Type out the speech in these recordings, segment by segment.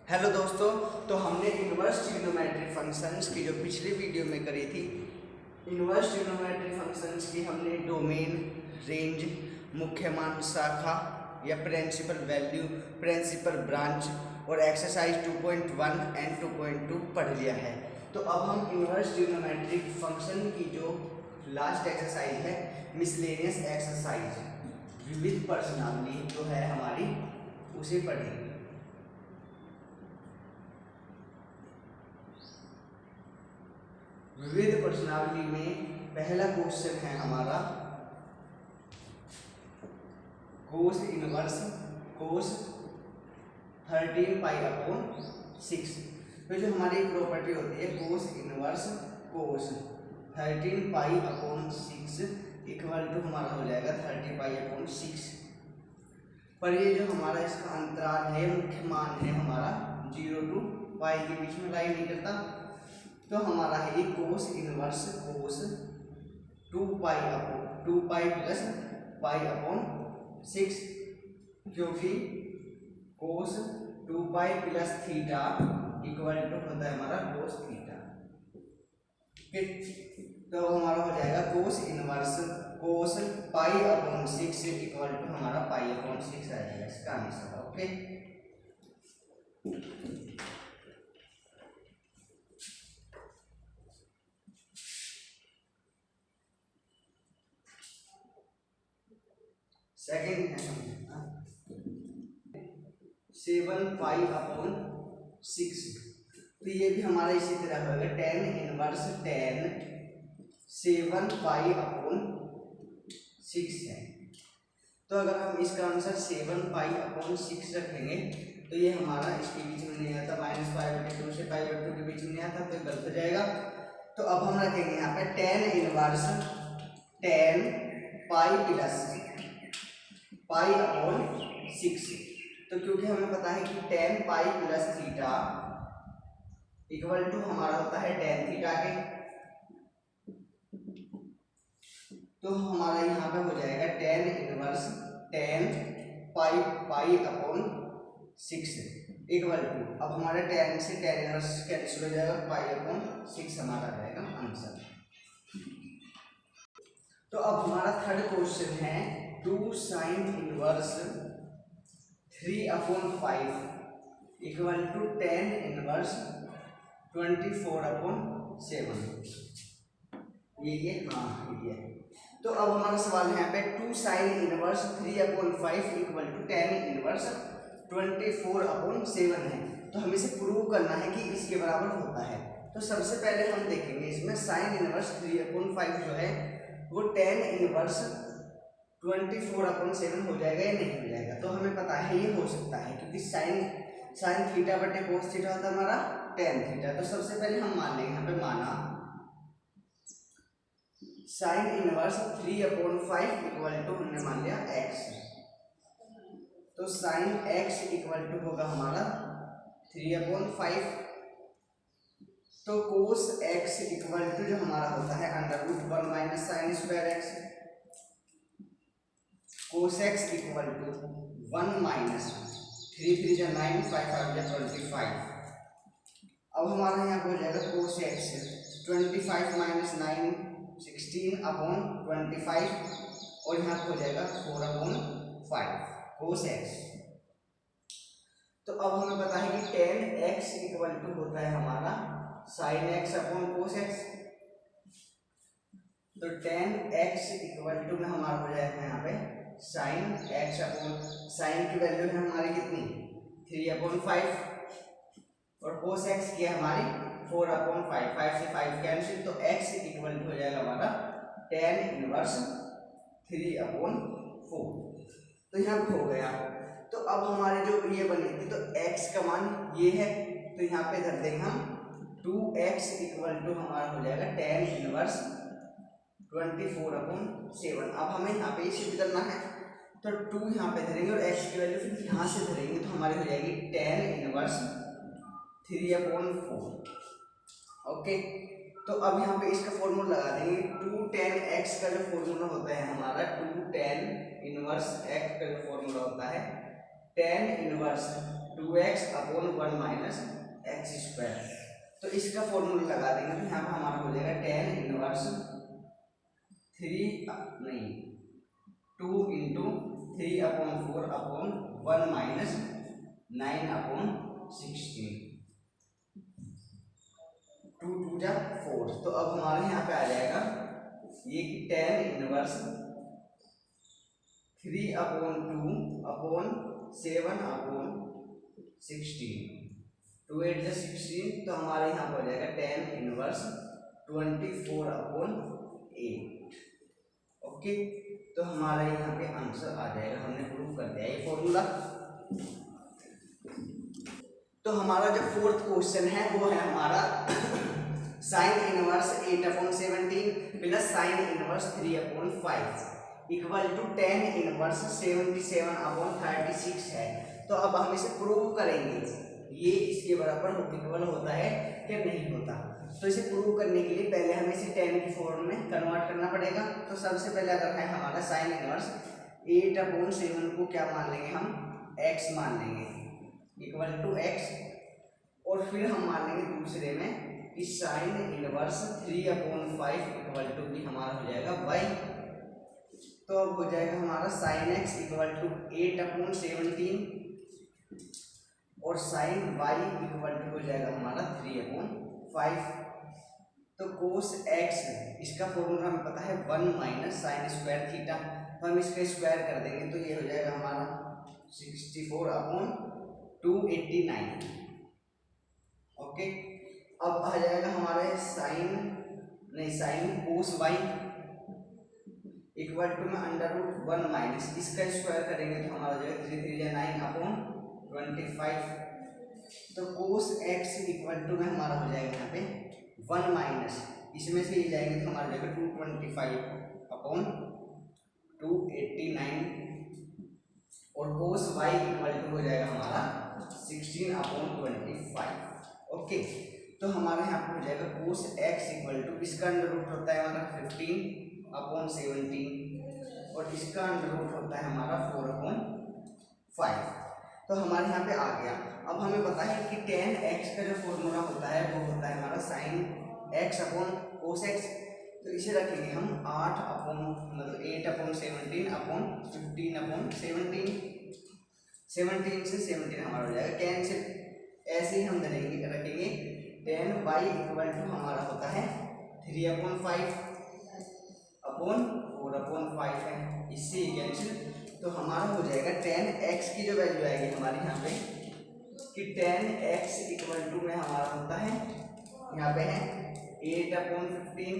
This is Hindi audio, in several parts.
हेलो दोस्तों, तो हमने इनवर्स ट्रिग्नोमेट्री फंक्शंस की जो पिछली वीडियो में करी थी, इनवर्स ट्रिग्नोमेट्री फंक्शंस की हमने डोमेन, रेंज, मुख्य मान, शाखा या प्रिंसिपल वैल्यू, प्रिंसिपल ब्रांच और एक्सरसाइज 2.1 एंड 2.2 पढ़ लिया है। तो अब हम इनवर्स ट्रिग्नोमेट्री फंक्शन की जो लास्ट एक्सरसाइज है, मिसलेनियस एक्सरसाइज, विविध प्रश्नावली जो है हमारी, उसे पढ़ेंगे। विविध प्रश्नावली में पहला क्वेश्चन है हमारा कोस इनवर्स कोस 13 पाई अपॉन 6। तो जो हमारी प्रॉपर्टी होती है cos inverse cos 13 pi upon 6 equal to हमारा हो जाएगा 30 पाई अपॉन 6। पर ये जो हमारा इसका अंतराल है, मुख्य मान है हमारा 0 टू पाई के बीच में लाई नहीं करता, तो हमारा है ये cos inverse cos 2 pi plus pi upon 6, क्योंकि cos 2 pi plus theta equal to होता है हमारा कोस थीटा। तो हमारा हो जाएगा cos inverse cos pi upon 6 equal to हमारा पाई अपॉन 6 आ जाएगा इसका आंसर। ओके, सेकेंड है 7 पाई अपॉन 6। तो ये भी हमारा इसी तरह होगा 10 इनवर्स 10 7 पाई अपॉन 6 है। तो अगर हम इसका आंसर 7 पाई अपॉन 6 रखेंगे तो ये हमारा इसके बीच में नहीं आता, माइनस पाई/2 से पाई/2 के बीच में नहीं आता, तो गलत हो जाएगा। तो अब हम रखेंगे यहाँ पे 10 inverse 10 pi plus pi upon 6। तो क्योंकि हमें पता है कि 10 pi plus theta equal to हमारा होता है tan थीटा के, तो हमारा यहाँ पे हो जाएगा 10 inverse 10 pi upon 6 equal to, अब हमारे tan से tan इनवर्स कैंसिल हो जाएगा, पाई अपॉन 6 हमारा रहेगा आंसर। तो अब हमारा थर्ड क्वेश्चन है 2 sine inverse 3/5 equal to 10 inverse 24/7। ये तो अब हमारा सवाल है यहाँ पे 2 sine inverse 3/5 equal to 10 inverse 24/7 है। तो हमें इसे प्रूव करना है कि इसके बराबर होता है। तो सबसे पहले हम देखेंगे इसमें साइन इनवर्स 3/5 जो है वो 10 इनवर्स 24/7 हो जाएगा या नहीं हो जाएगा। तो हमें पता है ये हो सकता है, क्योंकि साइन थीटा बटे कोस थीटा होता है हमारा tan थीटा। तो सबसे पहले हम मान लेंगे यहाँ पे, माना साइन इनवर्स 3/5 इक्वल टू हमने मान लिया x, तो साइन x इक्वल टू होगा हमारा 3/5। तो कोस x इक्वल टू जो हमारा होता है √1 minus sine square x, cos x equal to 1 minus 3 3 जा 9 5 5 जा 25। अब हमारा यहाँ हो जाएगा कोस x 25 माइनस 9 16/25 और यहाँ हो जाएगा 4/5 कोस x। तो अब हमें पता है कि tan x इक्वल टू होता है हमारा sine x upon cos x। तो tan x इक्वल टू में हमारा हो जाएगा यहाँ पे साइन x अपॉन, साइन की वैल्यू है हमारी कितनी 3/5 और कोस x की है हमारी 4/5, 5 से 5 कैंसिल, तो x इक्वल हो जाएगा हमारा tan इनवर्स 3/4। तो यहाँ हो गया। तो अब हमारे जो ये बनी थी, तो x का मान ये है, तो यहाँ पे धर देंगे हम 2x इक्वल टू हमारा हो जाएगा tan इनवर्स 24/7। अब हमें यहाँ पे इसे बदलना है, तो 2 यहाँ पे धरेंगे और x की वैल्यू फिर यहाँ से धरेंगे, तो हमारी हो जाएगी tan इनवर्स 3/4। ओके, तो अब यहाँ पे इसका फॉर्मूला लगा देंगे। 2 tan x का जो फॉर्मूला होता है हमारा 2 tan इनवर्स x का जो फॉर्मूला होता है tan inverse 2x upon 1 minus x square. तो इसका फॉर्मूला लगा देंगे तो यहाँ पर हमारा हो जाएगा tan inverse 2 into 3/4 upon 1 minus 9/16, 2 2 जा 4। तो अब हमारे यहाँ पे आ जाएगा ये कि tan इनवर्स 3/2 अपॉन 7/16, 2 8 जा 16। तो हमारे यहाँ पर हो जाएगा tan इनवर्स 24/8। ओके, तो हमारे यहाँ पे आंसर आ जाएगा, हमने प्रूव कर दिया ये फॉर्मूला। तो हमारा जो फोर्थ क्वेश्चन है वो है हमारा sine inverse 8/17 plus sine inverse 3/5 equal to tan inverse 77/36 है। तो अब हम इसे प्रूव करेंगे ये इसके बराबर इक्वल होता है या नहीं होता। तो इसे प्रूव करने के लिए पहले हमें इसे tan की फॉर्म में कन्वर्ट करना पड़ेगा। तो सबसे पहले अगर है हमारा साइन इनवर्स 8/7 को क्या मान लेंगे हम, x मान लेंगे इक्वल टू x, और फिर हम मान लेंगे दूसरे में कि साइन इनवर्स 3/5 इक्वल टू भी हमारा हो जाएगा y। तो अब हो जाएगा हमारा साइन x इक्वल टू 8/17 और साइन y इक्वल टू हो जाएगा हमारा 3/5। तो कोस x इसका फॉर्मूला हमें पता है 1 माइनस साइन स्क्वायर थीटा। तो हम इसका स्क्वायर कर देंगे तो ये हो जाएगा हमारा 64/289। ओके, अब आ जाएगा हमारे sine cos y equal to में √1 माइनस इसका स्क्वायर करेंगे तो हमारा हो जाएगा 3 3 या 9/25। तो कोस x इक्वल टू में हमारा हो जाएगा यहाँ पे 1 माइनस इसमें से ये जाएंगे तो हमारा जाएगा 225/289 और कोस y इक्वल टू हो जाएगा हमारा 16/25। ओके, तो हमारे यहाँ पे हो जाएगा कोस x इक्वल टू इसका अंडर रूट होता है हमारा 15/17 और इसका अंडर रूट होता है हमारा 4/5। तो हमारे यहाँ पे आ गया। अब हमें पता है कि tan x का जो फॉर्मूला होता है वो होता है हमारा sine x upon cos x। तो इसे रखेंगे हम 8/17 अपॉन 15/17, 17 से 17 हमारा हो जाएगा कैंसिल। ऐसे ही हम रखेंगे tan y इक्वल टू हमारा होता है 3/5 अपॉन 4/5 है, इससे कैंसिल। तो हमारा हो जाएगा tan x की जो वैल्यू आएगी हमारी यहाँ पे कि tan x इक्वल टू में हमारा होता है यहाँ पे है 8/15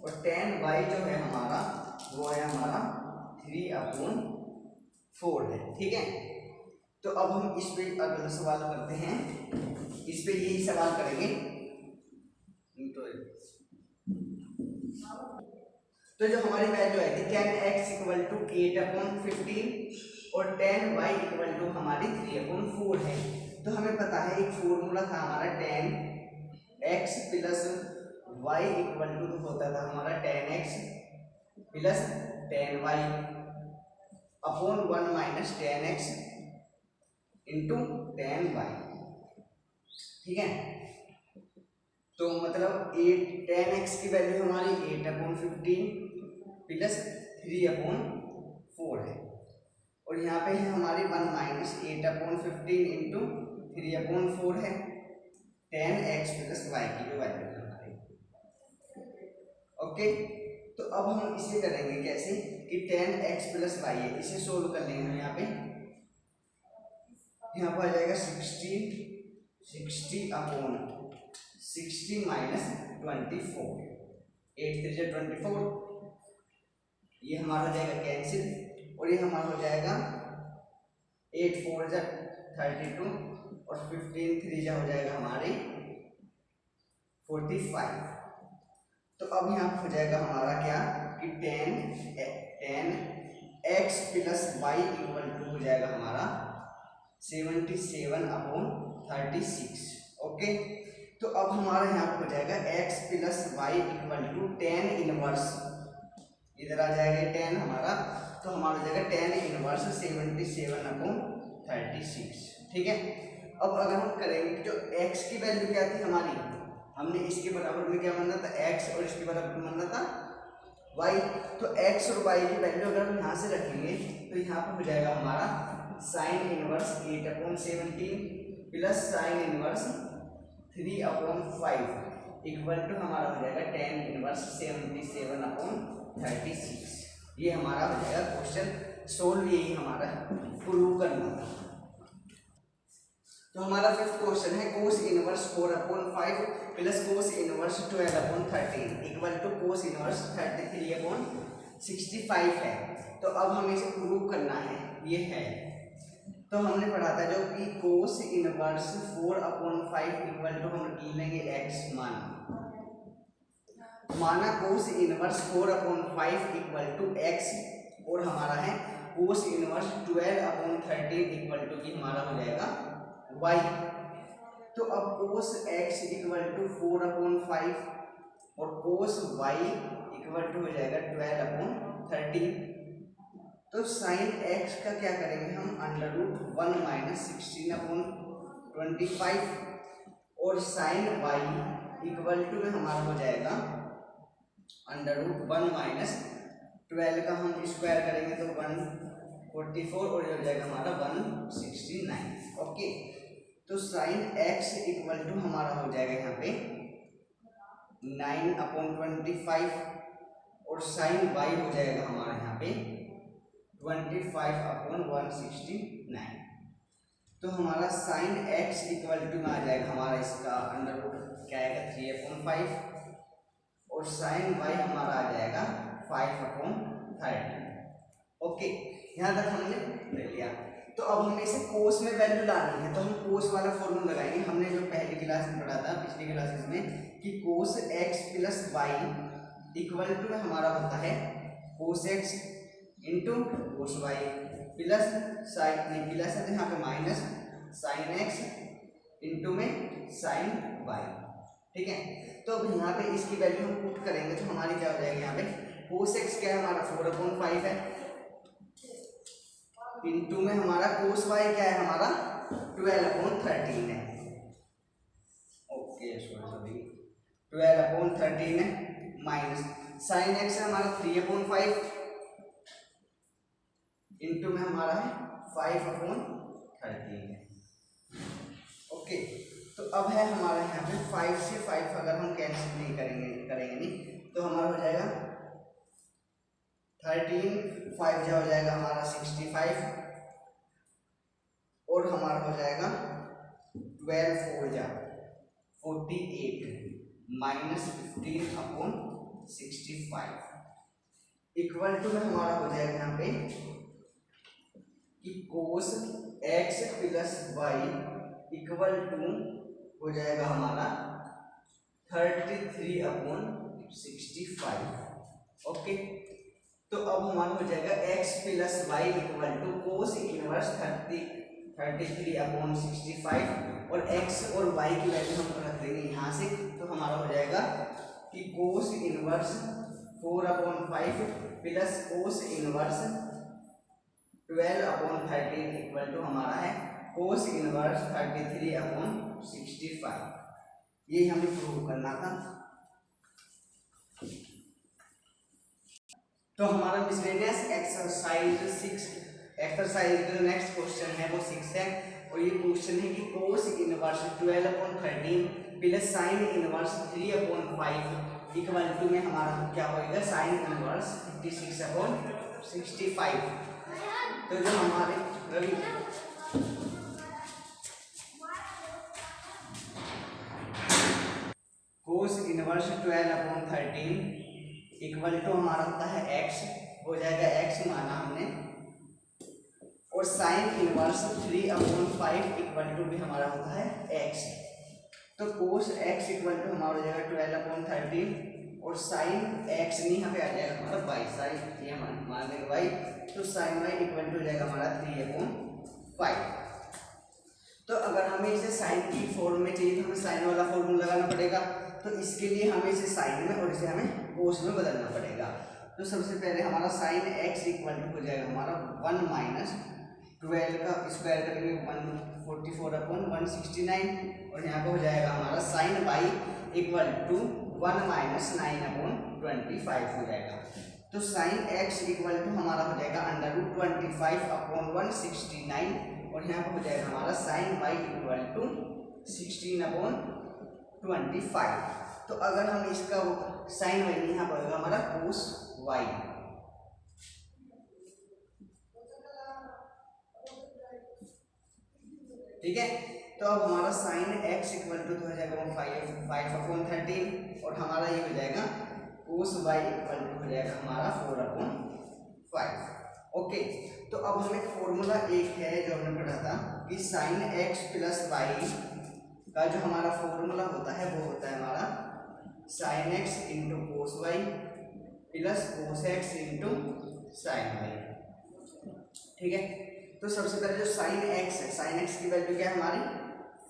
और tan y जो है हमारा वो है हमारा 3/4 है। ठीक है, तो अब हम इस पे अगला सवाल करते हैं, इस पे यही सवाल करेंगे। तो जो हमारी वैल्यू आई थी tan x इक्वल टू 8/15 और tan y इक्वल टू हमारी 3/4 है। तो हमें पता है एक फॉर्मूला था हमारा tan x plus y equal to होता था हमारा tan x plus tan y upon 1 minus tan x into tan y। ठीक है, तो मतलब 8 tan x की वैल्यू हमारी 8/15 प्लस 3/4 है और यहाँ पे है हमारी 1 माइनस 8/15 इंटू 3/4 है tan x प्लस y की जो वैल्यू है हमारी। ओके, तो अब हम इसे करेंगे कैसे कि tan x प्लस y है, इसे सोल्व कर लेंगे हम। यहाँ पे आ जाएगा 60/60 माइनस 24, 8 3 जा 24, ये हमारा हो जाएगा कैंसिल और ये हमारा हो जाएगा 8 4 जा 32 और 15 3 जा हो जाएगा हमारी 45। तो अब यहाँ हो जाएगा हमारा क्या कि tan x plus y equal to हो जाएगा हमारा 77/36। ओके, तो अब हमारा यहाँ पे हो जाएगा x plus y equal to tan inverse, इधर आ जाएगा tan हमारा, तो हमारा हो जाएगा tan इनवर्स 77/36। ठीक है। अब अगर हम करेंगे कि जो x की वैल्यू क्या थी हमारी, हमने इसके बराबर में क्या मानना था x और इसके बराबर में मानना था y। तो x और y की वैल्यू अगर हम यहाँ से रखेंगे तो यहाँ पर हो जाएगा हमारा sine inverse 8/17 plus sine inverse 3/5 equal to हमारा हो जाएगा tan इनवर्स 77/36। ये हमारा हो जाएगा क्वेश्चन सोल्व, यही हमारा प्रूव करना था। तो हमारा फिफ्थ क्वेश्चन है cos inverse 4/5 plus cos inverse 12/13 equal to cos inverse 33/65 है। तो अब हमें इसे प्रूव करना है, ये है। तो हमने पढ़ा था जो कि कोस इनवर्स 4/5 इक्वल टू हम लेंगे x माना cos inverse 4/5 equal to x और हमारा है कोस इनवर्स 12/13 इक्वल टू की हमारा हो जाएगा y। तो अब कोस x इक्वल टू 4/5 और कोस y इक्वल टू हो जाएगा 12/13। तो साइन x का क्या करेंगे हम √1 - 16/25 और साइन y इक्वल टू में हमारा हो जाएगा √1 - 12 का हम स्क्वायर करेंगे तो 144 और ये हो जाएगा हमारा 169। ओके, तो साइन x इक्वल टू हमारा हो जाएगा यहाँ पे 9/25 और साइन y हो जाएगा हमारा यहाँ पे 25/169। तो हमारा साइन x इक्वल टू में आ जाएगा हमारा इसका √ क्या आएगा 3/5 और साइन y हमारा आ जाएगा 5/30। ओके, यहाँ तक हमने ले लिया। तो अब हमें इसे कोस में वैल्यू लानी है, तो हम कोस वाला फॉर्मूला लगाएंगे। हमने जो पहली क्लास में पढ़ा था पिछली क्लासेस में कि cos x plus y equal to में हमारा होता है cos x into cos y plus sine नहीं प्लस है तो यहाँ पे माइनस साइन x इंटू में साइन y। ठीक है, तो अब यहाँ पे इसकी वैल्यू हम पुट करेंगे तो हमारी क्या हो जाएगी यहाँ पे कोस x क्या है हमारा 4/5 है इंटू में हमारा कोस y क्या है हमारा 12/13 है। ओके सॉरी 12/13 है माइनस साइन x है हमारा 3/5 इंटू में हमारा है 5/13 है। ओके, तो अब है हमारा यहाँ पे 5 से 5 अगर हम कैंसिल नहीं करेंगे नहीं तो हमारा हो जाएगा 13 5 हो जाएगा हमारा 65 और हमारा हो जाएगा 12 4 48 माइनस 15/65 इक्वल टू में हमारा हो जाएगा यहाँ पे कि cos x plus y equal to हो जाएगा हमारा 33/65। ओके, तो अब हमारा हो जाएगा x plus y equal to cos inverse 33/65 और x और y की वैल्यू हम रख देंगे यहाँ से। तो हमारा हो जाएगा कि cos inverse 4/5 plus cos inverse 12/13 equal to हमारा है कोस इनवर्स 33/65। ये हमें प्रूव करना था। तो हमारा मिसलेनियस एक्सरसाइज 6 एक्सरसाइज जो नेक्स्ट क्वेश्चन है वो 6 है और ये क्वेश्चन है कि cos inverse 12/13 plus sine inverse 3/5 equal to में हमारा क्या होगा साइन इनवर्स 56/65। तो जो हमारे रवि कोस इनवर्स 12/13 इक्वल टू हमारा होता है x हो जाएगा x माना हमने और साइन इनवर्स 3/5 इक्वल टू भी हमारा होता है x। तो कोस x इक्वल टू हमारा हो जाएगा 12/13 और साइन x नहीं यहाँ पे आ जाएगा हमारा y साइन ये मान लेंगे y। तो साइन y इक्वल टू हो जाएगा हमारा 3/5। तो अगर हमें इसे साइन की फॉर्म में चाहिए तो हमें साइन वाला फॉर्मूला लगाना पड़ेगा। तो इसके लिए हमें इसे साइन में और इसे हमें कोस में बदलना पड़ेगा। तो सबसे पहले हमारा साइन x इक्वल टू हो जाएगा हमारा 1 - 12 का स्क्वायर करेंगे 144/169 और यहाँ पे हो जाएगा हमारा sine y equal to 1 minus 9/25 हो जाएगा। तो साइन x इक्वल टू हमारा हो जाएगा √25/169 और यहाँ पे हो जाएगा हमारा साइन y इक्वल टू 16/25। तो अगर हम इसका साइन y यहाँ पर होगा हमारा कोस y, ठीक है। तो अब हमारा साइन x इक्वल टू हो जाएगा 5/13 और हमारा ये हो जाएगा कोस y इक्वल टू हो जाएगा हमारा 4/5। ओके, तो अब हमें फॉर्मूला एक है जो हमने पढ़ा था कि साइन x प्लस y का जो हमारा फॉर्मूला होता है वो होता है हमारा sine x into cos y plus cos x into sine y, ठीक है। तो सबसे पहले जो साइन x है, साइन x की वैल्यू क्या है हमारी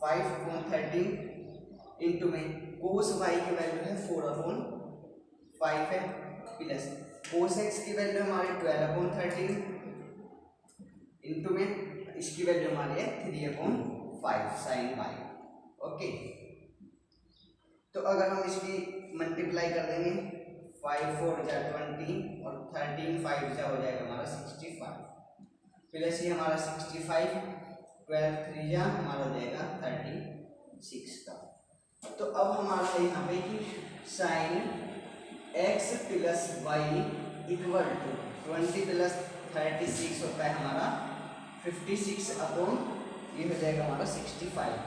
5/13 इंटू में कोस y की वैल्यू है 4/5 है प्लस कोस x की वैल्यू हमारी 12/13 इंटू में इसकी वैल्यू हमारी है 3/5 साइन y। ओके, तो अगर हम इसकी मल्टीप्लाई कर देंगे 5 4 जा 20 और 13 5 जा हो जाएगा हमारा 65 प्लस ये हमारा 65 12 3 जा हमारा हो जाएगा 36 का। तो अब हमारा यहाँ पे कि sine x plus y equal to 20 plus 36 होता है हमारा 56 अपॉन ये हो जाएगा हमारा 65।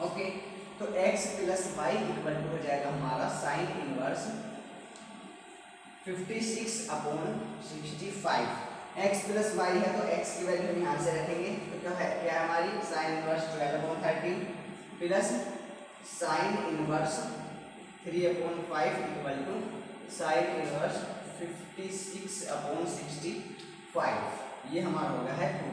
ओके, तो x plus y equal to हो जाएगा हमारा sine inverse 56/65। x plus y है तो x की वैल्यू हम यहाँ से रखेंगे, तो क्या है हमारी sine inverse 12/13 plus sine inverse 3/5 equal to sine inverse 56/65। ये हमारा होगा है 2।